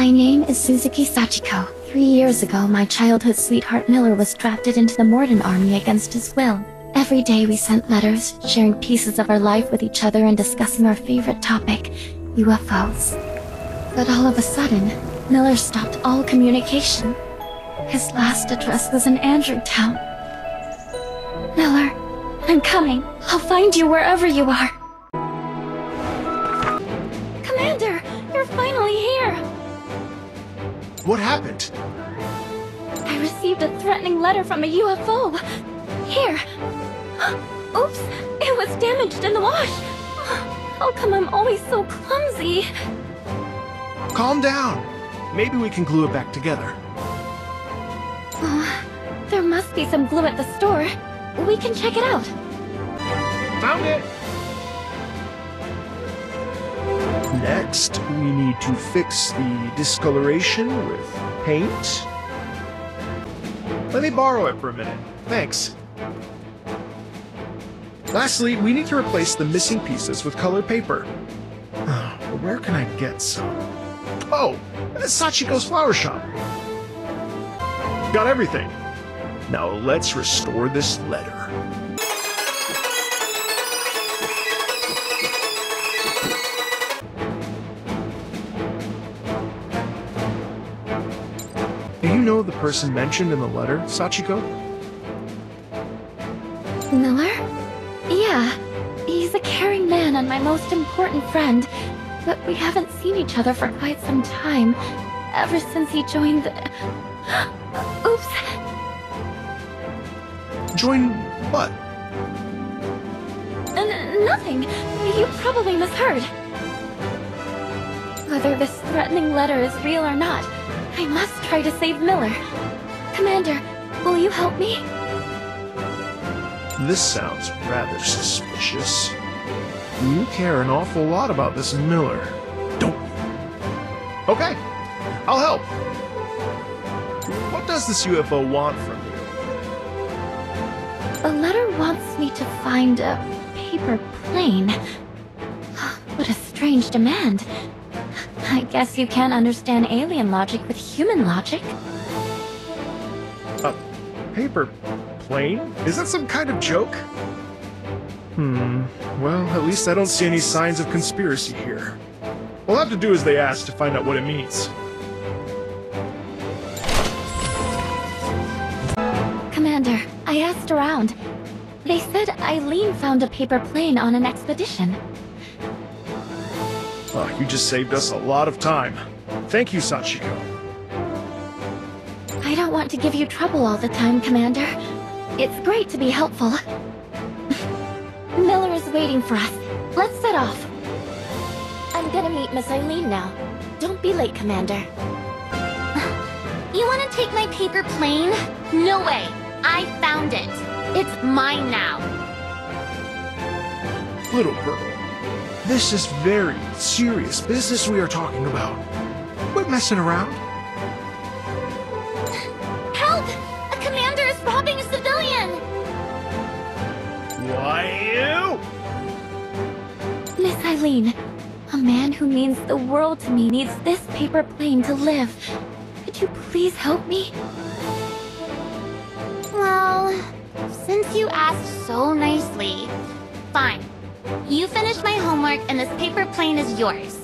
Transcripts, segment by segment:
My name is Suzuki Sachiko. 3 years ago, my childhood sweetheart Miller was drafted into the Morden army against his will. Every day we sent letters, sharing pieces of our life with each other and discussing our favorite topic, UFOs. But all of a sudden, Miller stopped all communication. His last address was in Andrewtown. Miller, I'm coming. I'll find you wherever you are. Commander, you're finally here. What happened? I received a threatening letter from a UFO. Here. Oops, it was damaged in the wash. How come I'm always so clumsy? Calm down. Maybe we can glue it back together. There must be some glue at the store. We can check it out. Found it! Next, we need to fix the discoloration with paint. Let me borrow it for a minute. Thanks. Lastly, we need to replace the missing pieces with colored paper. Where can I get some? Oh, Sachiko's flower shop. Got everything. Now let's restore this letter. Do you know the person mentioned in the letter, Sachiko? Miller? Yeah, he's a caring man and my most important friend, but we haven't seen each other for quite some time, ever since he joined the... Oops. Join what? Nothing. You probably misheard. Whether this threatening letter is real or not, I must try to save Miller. Commander, will you help me? This sounds rather suspicious. You care an awful lot about this Miller, don't you? Okay, I'll help. What does this UFO want from you? The letter wants me to find a paper plane. What a strange demand. I guess you can't understand alien logic with human logic. A paper plane? Is that some kind of joke? Well, at least I don't see any signs of conspiracy here. We'll have to do as they ask to find out what it means. Commander, I asked around. They said Eileen found a paper plane on an expedition. Oh, you just saved us a lot of time. Thank you, Sachiko. I don't want to give you trouble all the time, Commander. It's great to be helpful. Miller is waiting for us. Let's set off. I'm gonna meet Miss Eileen now. Don't be late, Commander. You want to take my paper plane? No way. I found it. It's mine now. Little girl, this is very serious business we are talking about. Quit messing around. Help! A commander is robbing a civilian! Why, you? Miss Eileen, a man who means the world to me needs this paper plane to live. Could you please help me? Well, since you asked so nicely, fine. You finish my homework and this paper plane is yours.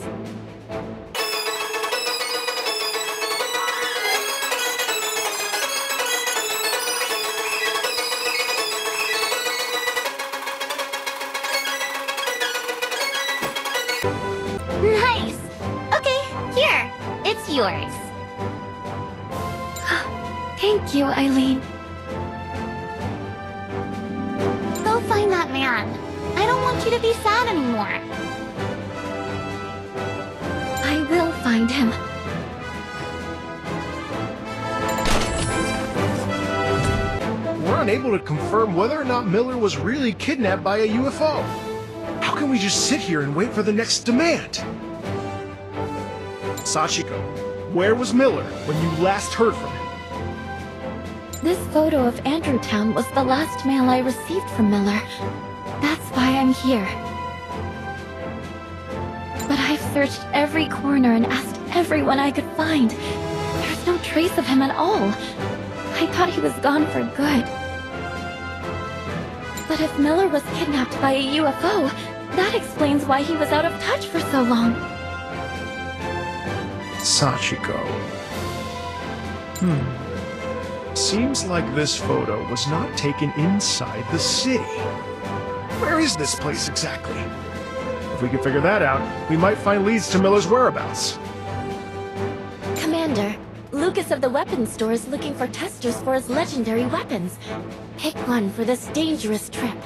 Nice! Okay, here. It's yours. Thank you, Eileen. Go find that man. I don't want you to be sad anymore. I will find him. We're unable to confirm whether or not Miller was really kidnapped by a UFO. How can we just sit here and wait for the next demand? Sachiko, where was Miller when you last heard from him? This photo of Andrewtown was the last mail I received from Miller. That's why I'm here. But I've searched every corner and asked every everyone I could find. There's no trace of him at all. I thought he was gone for good. But if Miller was kidnapped by a UFO, that explains why he was out of touch for so long. Sachiko. Seems like this photo was not taken inside the city. Where is this place exactly? If we can figure that out, we might find leads to Miller's whereabouts. Commander, Lucas of the weapons store is looking for testers for his legendary weapons. Pick one for this dangerous trip.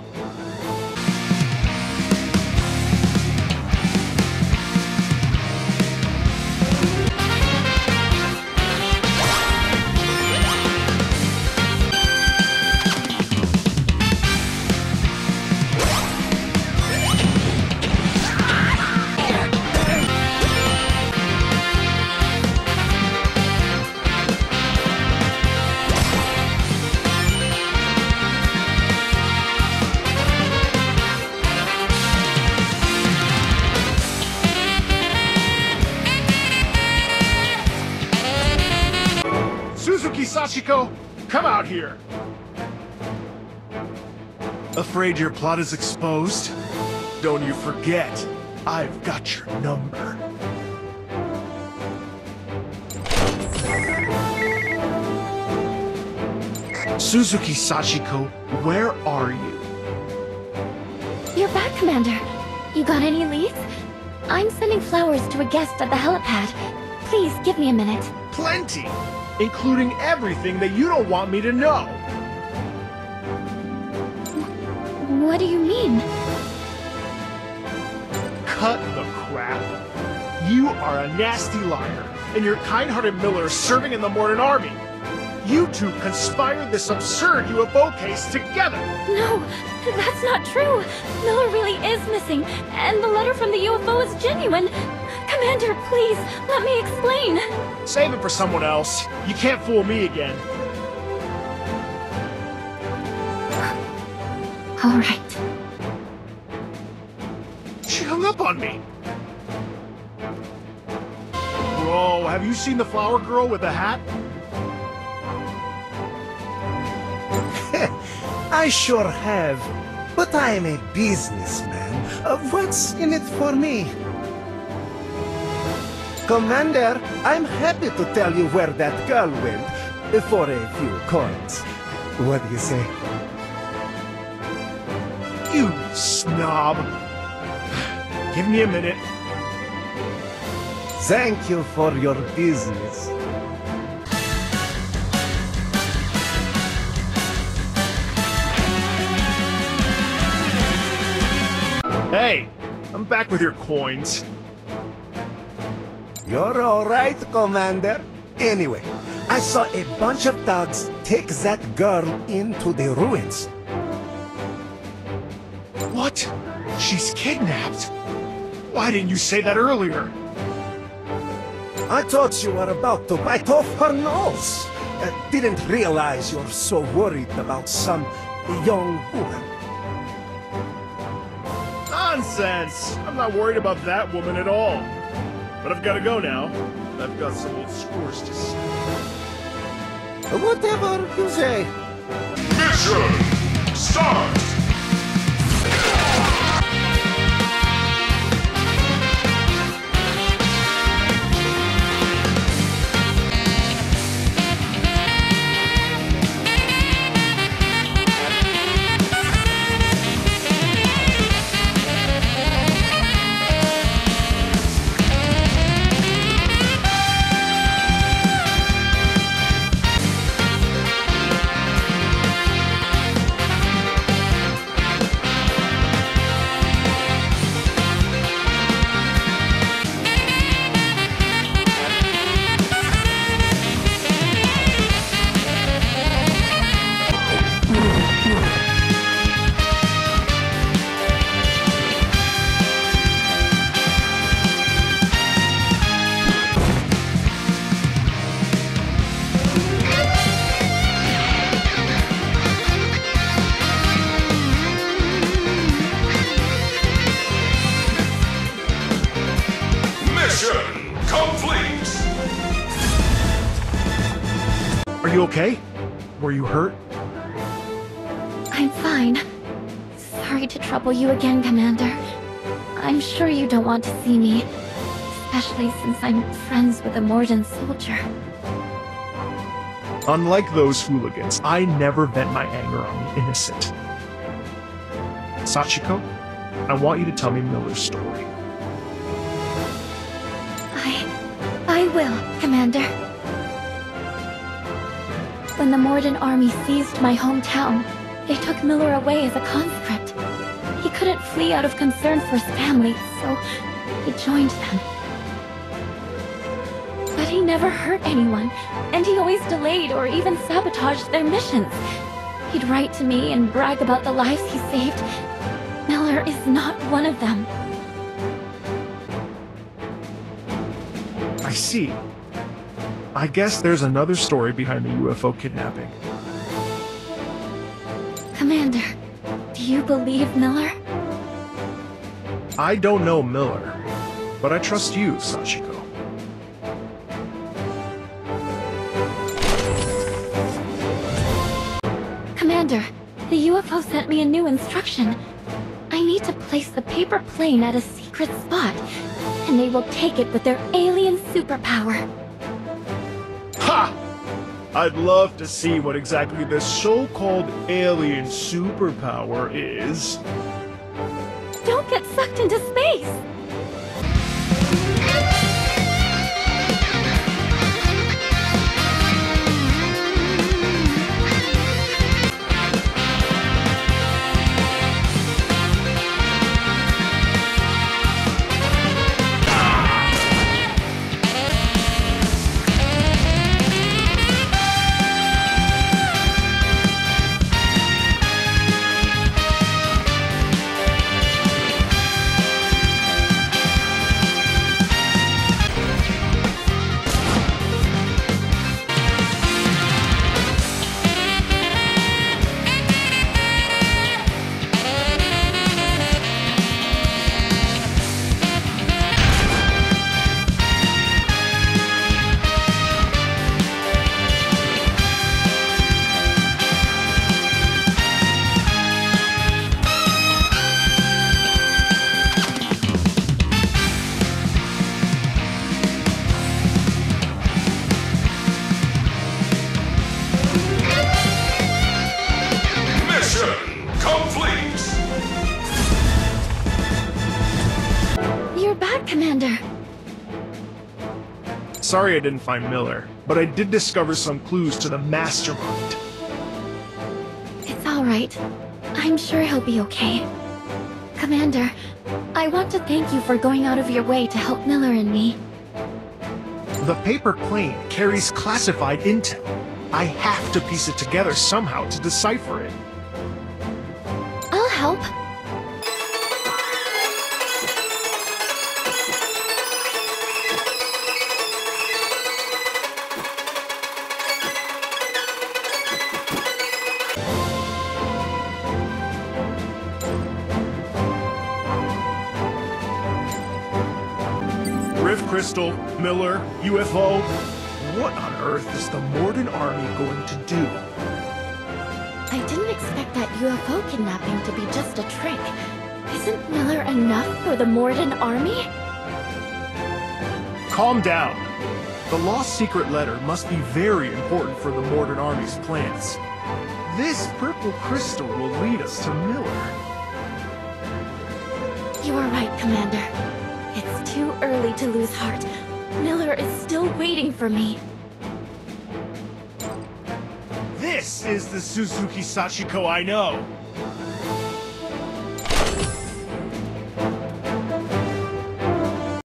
Suzuki Sachiko, come out here! Afraid your plot is exposed? Don't you forget, I've got your number. Suzuki Sachiko, where are you? You're back, Commander. You got any leads? I'm sending flowers to a guest at the helipad. Please, give me a minute. Plenty! Including everything that you don't want me to know! What do you mean? Cut the crap. You are a nasty liar, and your kind-hearted Miller is serving in the Morton Army. You two conspired this absurd UFO case together! No, that's not true. Miller really is missing, and the letter from the UFO is genuine. Commander, please, let me explain. Save it for someone else. You can't fool me again. All right. She hung up on me. Bro, have you seen the flower girl with the hat? I sure have, but I am a businessman. What's in it for me? Commander, I'm happy to tell you where that girl went, for a few coins. What do you say? You snob. Give me a minute. Thank you for your business. Hey, I'm back with your coins. You're all right, Commander. Anyway, I saw a bunch of thugs take that girl into the ruins. What? She's kidnapped? Why didn't you say that earlier? I thought you were about to bite off her nose. Didn't realize you're so worried about some young woman. Nonsense! I'm not worried about that woman at all. But I've got to go now. I've got some old scores to settle. Whatever you say. Mission start! you okay? Were you hurt? I'm fine. Sorry to trouble you again, Commander. I'm sure you don't want to see me, especially since I'm friends with a Morden soldier. Unlike those hooligans, I never vent my anger on the innocent. Sachiko, I want you to tell me Miller's story. I will, Commander. When the Morden army seized my hometown, they took Miller away as a conscript. He couldn't flee out of concern for his family, so he joined them. But he never hurt anyone, and he always delayed or even sabotaged their missions. He'd write to me and brag about the lives he saved. Miller is not one of them. I see. I guess there's another story behind the UFO kidnapping. Commander, do you believe Miller? I don't know Miller, but I trust you, Sachiko. Commander, the UFO sent me a new instruction. I need to place the paper plane at a secret spot, and they will take it with their alien superpower. Ha! I'd love to see what exactly this so-called alien superpower is. Don't get sucked into space! Commander. Sorry I didn't find Miller, but I did discover some clues to the mastermind. It's all right. I'm sure he'll be okay. Commander, I want to thank you for going out of your way to help Miller and me. The paper plane carries classified intel. I have to piece it together somehow to decipher it. I'll help. Crystal, Miller, UFO. What on earth is the Morden army going to do? I didn't expect that UFO kidnapping to be just a trick. Isn't Miller enough for the Morden army? Calm down. The lost secret letter must be very important for the Morden army's plans. This purple crystal will lead us to Miller. You are right, Commander. It's too early to lose heart. Miller is still waiting for me. This is the Suzuki Sachiko I know.